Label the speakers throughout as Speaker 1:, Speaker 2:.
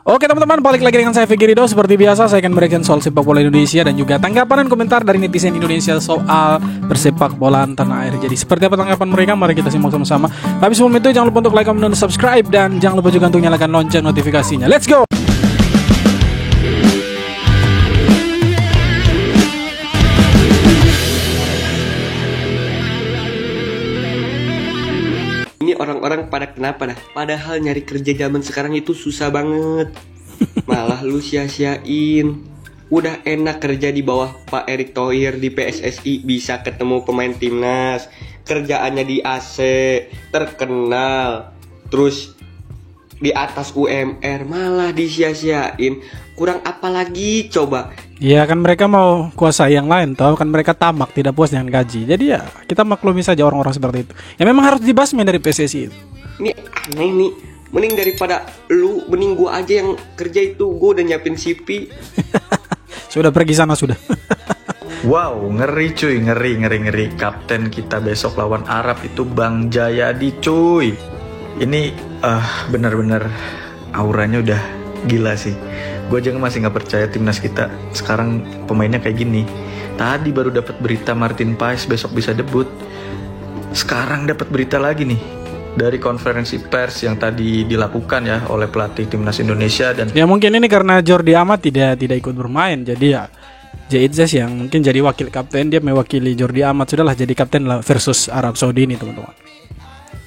Speaker 1: Oke teman-teman, balik lagi dengan saya Vicky Ridho. Seperti biasa saya akan memberikan soal sepak bola Indonesia dan juga tanggapan dan komentar dari netizen Indonesia soal persepak bolaan tanah air. Jadi seperti apa tanggapan mereka, mari kita simak sama-sama. Tapi sebelum itu jangan lupa untuk like, comment, dan subscribe. Dan jangan lupa juga untuk nyalakan lonceng notifikasinya. Let's go!
Speaker 2: Ini orang-orang pada kenapa dah? Padahal nyari kerja zaman sekarang itu susah banget. Malah lu sia-siain. Udah enak kerja di bawah Pak Erick Thohir di PSSI, bisa ketemu pemain timnas, kerjaannya di AC, terkenal, terus di atas UMR, malah disia-siain. Kurang apa lagi coba?
Speaker 1: Ya kan mereka mau kuasai yang lain, tahu kan mereka tamak, tidak puas dengan gaji. Jadi ya kita maklumi saja orang-orang seperti itu. Ya memang harus dibasmi dari PSSI itu.
Speaker 2: Ini aneh nih. Mending daripada lu, mending gua aja yang kerja itu. Gua udah nyiapin CV.
Speaker 1: Sudah pergi sana sudah.
Speaker 3: Wow, ngeri cuy, ngeri. Kapten kita besok lawan Arab itu Bang Jayadi cuy. Ini benar-benar auranya udah gila sih. Gue aja masih nggak percaya timnas kita sekarang pemainnya kayak gini. Tadi baru dapat berita Martin Paes besok bisa debut. Sekarang dapat berita lagi nih dari konferensi pers yang tadi dilakukan ya oleh pelatih timnas Indonesia. Dan
Speaker 1: ya mungkin ini karena Jordi Amat tidak ikut bermain, jadi ya Jaitzes yang mungkin jadi wakil kapten, dia mewakili Jordi Amat. Sudahlah jadi kapten lah versus Arab Saudi ini teman-teman.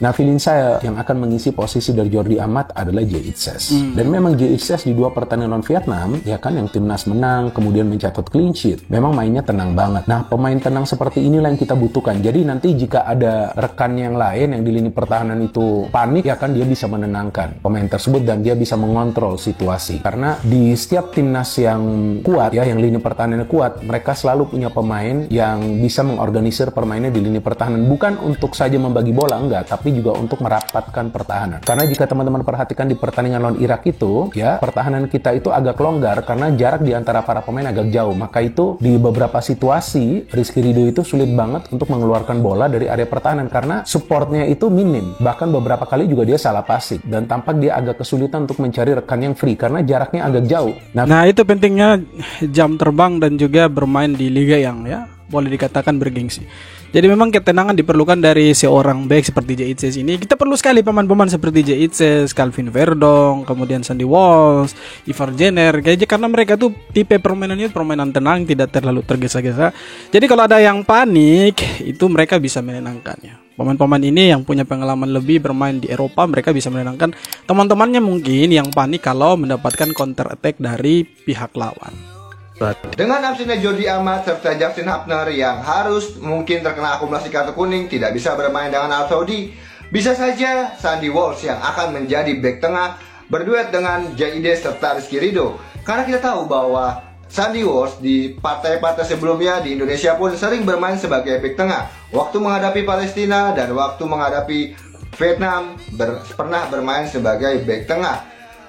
Speaker 4: Nah, feeling saya yang akan mengisi posisi dari Jordi Amat adalah Jaitzes. Dan memang Jaitzes di 2 pertandingan lawan Vietnam, ya kan, yang timnas menang, kemudian mencatat clean sheet. Memang mainnya tenang banget. Nah, pemain tenang seperti inilah yang kita butuhkan. Jadi nanti jika ada rekan yang lain yang di lini pertahanan itu panik, ya kan, dia bisa menenangkan pemain tersebut dan dia bisa mengontrol situasi. Karena di setiap timnas yang kuat, ya, yang lini pertahanannya kuat, mereka selalu punya pemain yang bisa mengorganisir permainnya di lini pertahanan. Bukan untuk saja membagi bola, enggak, tapi juga untuk merapatkan pertahanan. Karena jika teman-teman perhatikan di pertandingan lawan Irak itu, ya, pertahanan kita itu agak longgar karena jarak di antara para pemain agak jauh. Maka itu di beberapa situasi Rizky Ridho itu sulit banget untuk mengeluarkan bola dari area pertahanan karena supportnya itu minim. Bahkan beberapa kali juga dia salah passing dan tampak dia agak kesulitan untuk mencari rekan yang free karena jaraknya agak jauh.
Speaker 1: Nah itu pentingnya jam terbang dan juga bermain di liga yang ya boleh dikatakan bergengsi. Jadi memang ketenangan diperlukan dari seorang back seperti Jaitzes ini. Kita perlu sekali pemain-pemain seperti Jaitzes, Calvin Verdong, kemudian Sandy Walsh, Ivar Jenner. Karena mereka tuh tipe permainannya permainan tenang, tidak terlalu tergesa-gesa. Jadi kalau ada yang panik, itu mereka bisa menenangkannya. Pemain-pemain ini yang punya pengalaman lebih bermain di Eropa, mereka bisa menenangkan teman-temannya mungkin yang panik kalau mendapatkan counter attack dari pihak lawan.
Speaker 5: Dengan absennya Jordi Amat serta Justin Hapner yang harus mungkin terkena akumulasi kartu kuning, tidak bisa bermain dengan Arab Saudi, bisa saja Sandy Walsh yang akan menjadi bek tengah berduet dengan Jaitzes serta Rizky Ridho. Karena kita tahu bahwa Sandy Walsh di partai-partai sebelumnya di Indonesia pun sering bermain sebagai bek tengah. Waktu menghadapi Palestina dan waktu menghadapi Vietnam pernah bermain sebagai bek tengah.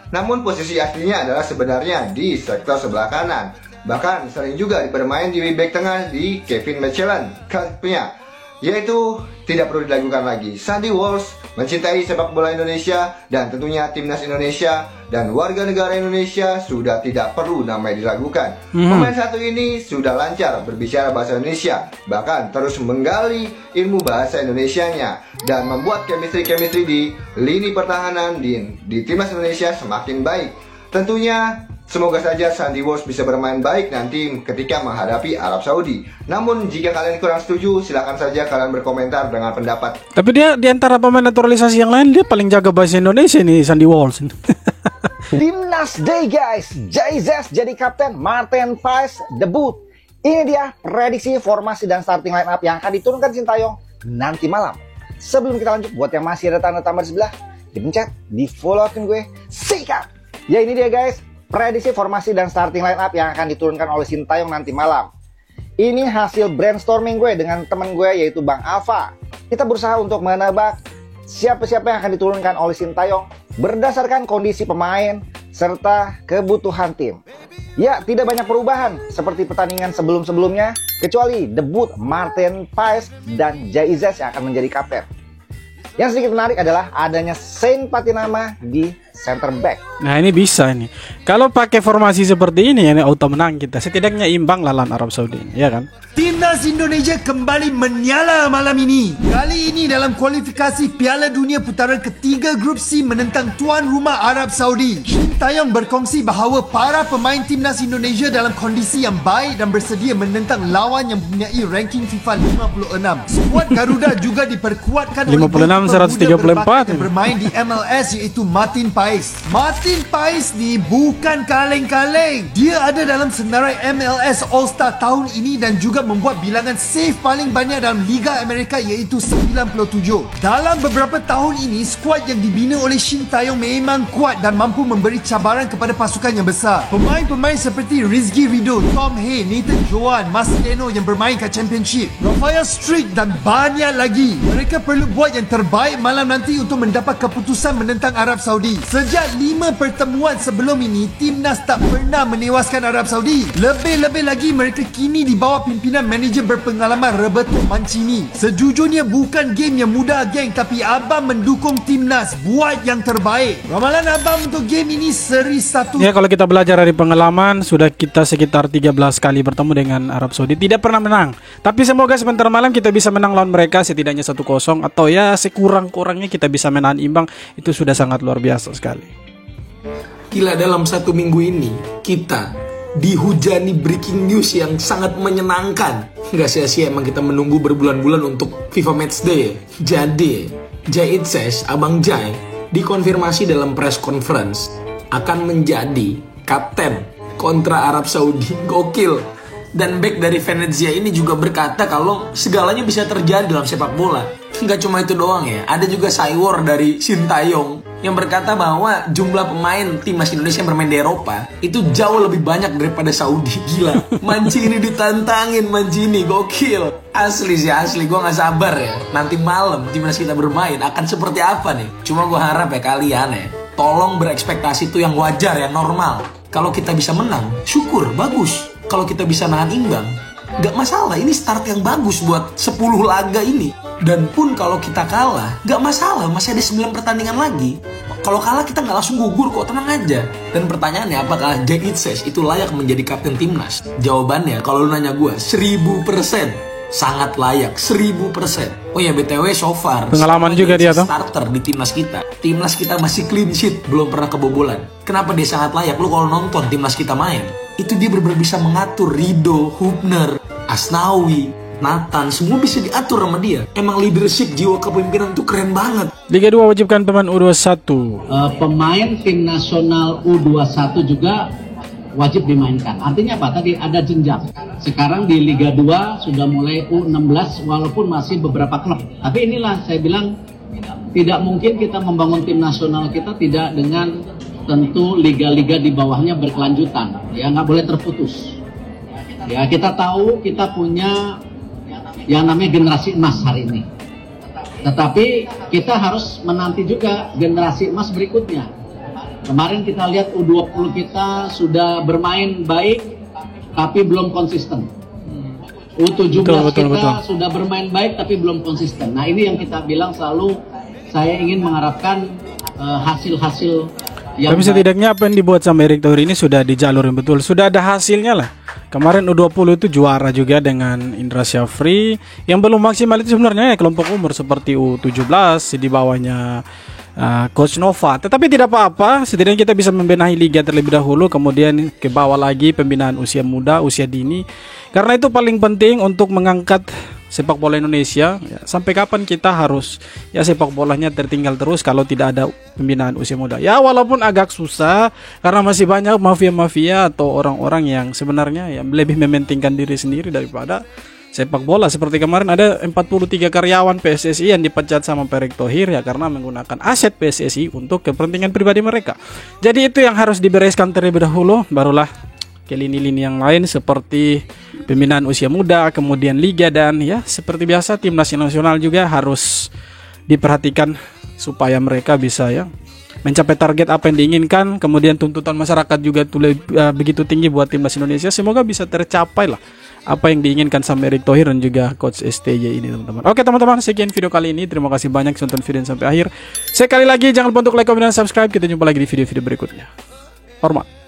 Speaker 5: Namun posisi aslinya adalah sebenarnya di sektor sebelah kanan. Bahkan sering juga bermain di back tengah di Kevin Mechelen klubnya. Yaitu tidak perlu diragukan lagi, Sandy Walsh mencintai sepak bola Indonesia dan tentunya timnas Indonesia dan warga negara Indonesia sudah tidak perlu namanya diragukan. Pemain satu ini sudah lancar berbicara bahasa Indonesia, bahkan terus menggali ilmu bahasa Indonesianya dan membuat chemistry di lini pertahanan di timnas Indonesia semakin baik. Tentunya semoga saja Sandy Walsh bisa bermain baik nanti ketika menghadapi Arab Saudi. Namun jika kalian kurang setuju, silakan saja kalian berkomentar dengan pendapat.
Speaker 1: Tapi dia di antara pemain naturalisasi yang lain, dia paling jaga bahasa Indonesia nih, Sandy Walsh.
Speaker 6: Timnas Day guys, Jaitzes jadi kapten, Martin Paes debut. Ini dia prediksi formasi dan starting line up yang akan diturunkan Sintayong nanti malam. Sebelum kita lanjut, buat yang masih ada tanda tambah di sebelah, dipencet, di follow akun gue, sikat. Ya ini dia guys, prediksi formasi dan starting line up yang akan diturunkan oleh Sintayong nanti malam. Ini hasil brainstorming gue dengan teman gue yaitu Bang Alfa. Kita berusaha untuk menebak siapa-siapa yang akan diturunkan oleh Sintayong berdasarkan kondisi pemain serta kebutuhan tim. Ya, tidak banyak perubahan seperti pertandingan sebelum-sebelumnya kecuali debut Martin Paes dan Jaitzes yang akan menjadi kapten. Yang sedikit menarik adalah adanya Saint Patinama di center back.
Speaker 1: Nah ini bisa ini. Kalau pakai formasi seperti ini auto menang kita. Setidaknya imbang lawan Arab Saudi, ya kan?
Speaker 7: Timnas Indonesia kembali menyala malam ini. Kali ini dalam kualifikasi Piala Dunia putaran ketiga Grup C menentang tuan rumah Arab Saudi. Shin Tae-yong berkongsi bahawa para pemain Timnas Indonesia dalam kondisi yang baik dan bersedia menentang lawan yang mempunyai ranking FIFA 56. Skuad Garuda juga diperkuatkan
Speaker 1: 56,
Speaker 7: oleh goalkeeper
Speaker 1: 134
Speaker 7: muda berbakat yang bermain di MLS iaitu Martin Paes. Martin Paes ni bukan kaleng-kaleng. Dia ada dalam senarai MLS All-Star tahun ini dan juga membuat bilangan save paling banyak dalam Liga Amerika iaitu 97. Dalam beberapa tahun ini, skuad yang dibina oleh Shin Tae-yong memang kuat dan mampu memberi cabaran kepada pasukan yang besar. Pemain-pemain seperti Rizky Ridho, Tom Hay, Nathan Joan, Marcelino yang bermain kat Championship, Rafael Strick dan banyak lagi. Mereka perlu buat yang terbaik malam nanti untuk mendapat keputusan menentang Arab Saudi. Sejak 5 pertemuan sebelum ini, Timnas tak pernah menewaskan Arab Saudi. Lebih-lebih lagi mereka kini di bawah pimpinan manajer berpengalaman Roberto Mancini. Sejujurnya bukan game yang mudah geng, tapi abang mendukung Timnas buat yang terbaik. Ramalan abang untuk game ini seri 1.
Speaker 1: Ya kalau kita belajar dari pengalaman, sudah kita sekitar 13 kali bertemu dengan Arab Saudi, tidak pernah menang. Tapi semoga sebentar malam kita bisa menang lawan mereka setidaknya 1-0 atau ya sekurang-kurangnya kita bisa menahan imbang. Itu sudah sangat luar biasa sekali.
Speaker 8: Gila, dalam 1 minggu ini kita dihujani breaking news yang sangat menyenangkan. Nggak sia-sia emang kita menunggu berbulan-bulan untuk FIFA Matchday. Jadi Jai Itses, Abang Jai, dikonfirmasi dalam press conference akan menjadi kapten kontra Arab Saudi. Gokil. Dan back dari Venezia ini juga berkata kalau segalanya bisa terjadi dalam sepak bola. Nggak cuma itu doang ya, ada juga Cywar dari Shin Tae-yong yang berkata bahwa jumlah pemain timnas Indonesia yang bermain di Eropa itu jauh lebih banyak daripada Saudi. Gila, Mancini ditantangin, Mancini gokil. Asli sih, asli gue nggak sabar ya. Nanti malam timnas kita bermain akan seperti apa nih? Cuma gue harap ya kalian ya, tolong berekspektasi itu yang wajar, yang normal. Kalau kita bisa menang, syukur, bagus. Kalau kita bisa nahan imbang, gak masalah. Ini start yang bagus buat 10 laga ini. Dan pun kalau kita kalah, gak masalah, masih ada 9 pertandingan lagi. Kalau kalah kita gak langsung gugur kok, tenang aja. Dan pertanyaannya, apakah Jai Itses itu layak menjadi kapten timnas? Jawabannya, kalau lu nanya gue, 1000%. Sangat layak, 1000%. Oh ya BTW, so far
Speaker 1: pengalaman juga dia tuh
Speaker 8: starter di timnas kita. Timnas kita masih clean sheet, belum pernah kebobolan. Kenapa dia sangat layak? Lu kalau nonton timnas kita main, itu dia benar-benar bisa mengatur. Ridho, Hubner, Asnawi, Nathan, semua bisa diatur sama dia. Emang leadership, jiwa kepemimpinan itu keren banget.
Speaker 1: Liga 2 wajibkan pemain U21.
Speaker 9: Pemain tim nasional U21 juga wajib dimainkan. Artinya apa? Tadi ada jenjang. Sekarang di Liga 2 sudah mulai U16 walaupun masih beberapa klub. Tapi inilah saya bilang tidak mungkin kita membangun tim nasional kita tidak dengan tentu liga-liga di bawahnya berkelanjutan. Ya nggak boleh terputus. Ya kita tahu kita punya yang namanya generasi emas hari ini. Tetapi kita harus menanti juga generasi emas berikutnya. Kemarin kita lihat U20 kita sudah bermain baik, tapi belum konsisten. U17 kita sudah bermain baik, tapi belum konsisten. Nah ini yang kita bilang selalu, saya ingin mengharapkan hasil-hasil yang...
Speaker 1: Tapi setidaknya apa yang dibuat sama Erick Thohir ini sudah di jalur yang betul, sudah ada hasilnya lah. Kemarin U20 itu juara juga dengan Indra Syafri. Yang belum maksimal itu sebenarnya ya kelompok umur seperti U17 di bawahnya Coach Nova. Tetapi tidak apa-apa, setidaknya kita bisa membenahi liga terlebih dahulu, kemudian ke bawah lagi pembinaan usia muda, usia dini. Karena itu paling penting untuk mengangkat sepak bola Indonesia. Ya, sampai kapan kita harus ya sepak bolanya tertinggal terus kalau tidak ada pembinaan usia muda. Ya walaupun agak susah karena masih banyak mafia-mafia atau orang-orang yang sebenarnya ya lebih mementingkan diri sendiri daripada sepak bola. Seperti kemarin ada 43 karyawan PSSI yang dipecat sama Erick Thohir ya karena menggunakan aset PSSI untuk kepentingan pribadi mereka. Jadi itu yang harus dibereskan terlebih dahulu, barulah ke lini-lini yang lain seperti pembinaan usia muda, kemudian liga, dan ya seperti biasa timnas nasional juga harus diperhatikan supaya mereka bisa ya mencapai target apa yang diinginkan. Kemudian tuntutan masyarakat juga begitu tinggi buat timnas Indonesia, semoga bisa tercapai lah apa yang diinginkan sama Erick Thohir dan juga coach STJ ini teman-teman. Oke teman-teman, sekian video kali ini. Terima kasih banyak sudah nonton video sampai akhir. Sekali lagi jangan lupa untuk like, comment, dan subscribe. Kita jumpa lagi di video-video berikutnya. Hormat.